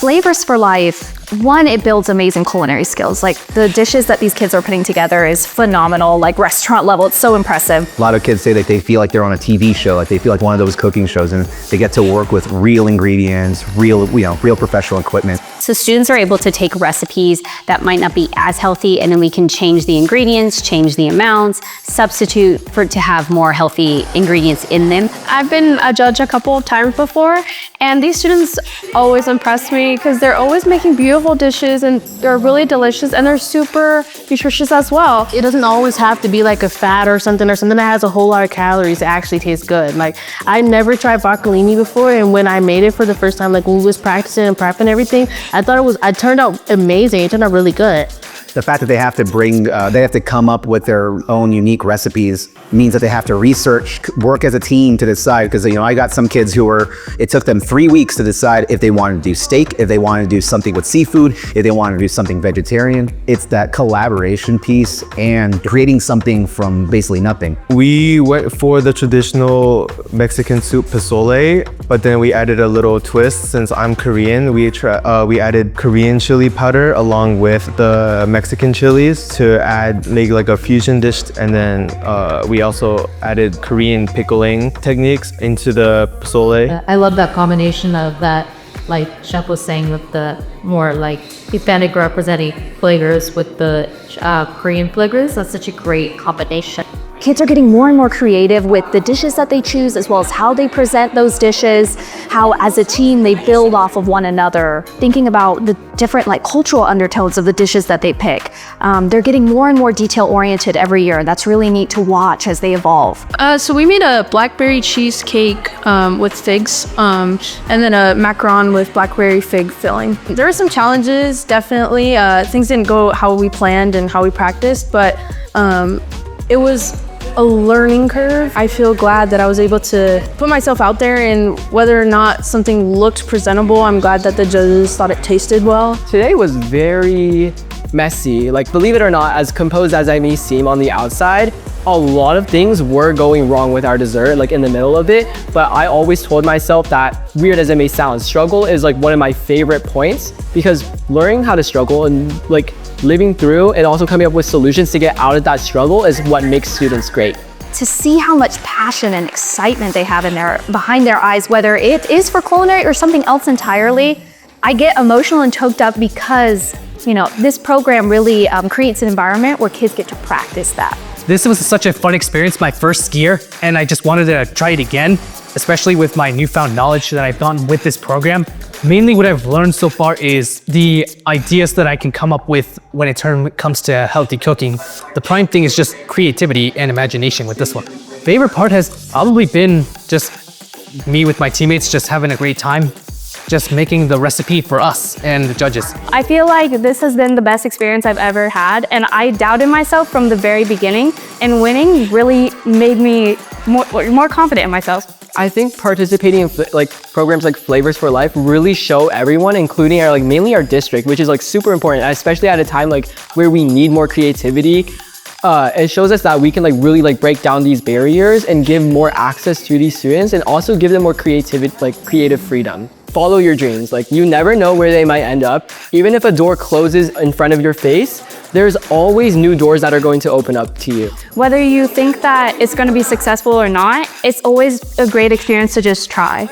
Flavors for Life, one, it builds amazing culinary skills. Like the dishes that these kids are putting together is phenomenal, like restaurant level. It's so impressive. A lot of kids say that they feel like they're on a TV show, like they feel like one of those cooking shows, and they get to work with real ingredients, real professional equipment. So students are able to take recipes that might not be as healthy, and then we can change the ingredients, change the amounts, substitute to have more healthy ingredients in them. I've been a judge a couple of times before, and these students always impress me because they're always making beautiful dishes, and they're really delicious, and they're super nutritious as well. It doesn't always have to be like a fat or something that has a whole lot of calories to actually taste good. Like, I never tried broccolini before, and when I made it for the first time, like when we was practicing and prepping everything, it turned out amazing. It turned out really good. The fact that they have to come up with their own unique recipes means that they have to research, work as a team to decide. Because I got some kids it took them 3 weeks to decide if they wanted to do steak, if they wanted to do something with seafood, if they wanted to do something vegetarian. It's that collaboration piece and creating something from basically nothing. We went for the traditional Mexican soup pozole, but then we added a little twist. Since I'm Korean, we added Korean chili powder along with the Mexican chilies to make like a fusion dish, and then we also added Korean pickling techniques into the pozole. I love that combination of that, like Chef was saying, with the more like Hispanic representing flavors with the Korean flavors. That's such a great combination. Kids are getting more and more creative with the dishes that they choose, as well as how they present those dishes, how as a team they build off of one another, thinking about the different cultural undertones of the dishes that they pick. They're getting more and more detail oriented every year. That's really neat to watch as they evolve. So we made a blackberry cheesecake with figs, and then a macaron with blackberry fig filling. There were some challenges, definitely. Things didn't go how we planned and how we practiced, but it was a learning curve. I feel glad that I was able to put myself out there, and whether or not something looked presentable, I'm glad that the judges thought it tasted well. Today was very messy. Believe it or not, as composed as I may seem on the outside, a lot of things were going wrong with our dessert, in the middle of it. But I always told myself that, weird as it may sound, struggle is one of my favorite points, because learning how to struggle and living through and also coming up with solutions to get out of that struggle is what makes students great. To see how much passion and excitement they have behind their eyes, whether it is for culinary or something else entirely, I get emotional and choked up because, this program really creates an environment where kids get to practice that. This was such a fun experience, my first skier, and I just wanted to try it again, especially with my newfound knowledge that I've gotten with this program. Mainly what I've learned so far is the ideas that I can come up with when it comes to healthy cooking. The prime thing is just creativity and imagination with this one. Favorite part has probably been just me with my teammates just having a great time, just making the recipe for us and the judges. I feel like this has been the best experience I've ever had, and I doubted myself from the very beginning, and winning really made me more confident in myself. I think participating in programs like Flavors for Life really show everyone, including our mainly our district, which is super important, especially at a time where we need more creativity. It shows us that we can really break down these barriers and give more access to these students, and also give them more creative freedom. Follow your dreams. You never know where they might end up. Even if a door closes in front of your face, there's always new doors that are going to open up to you. Whether you think that it's going to be successful or not, it's always a great experience to just try.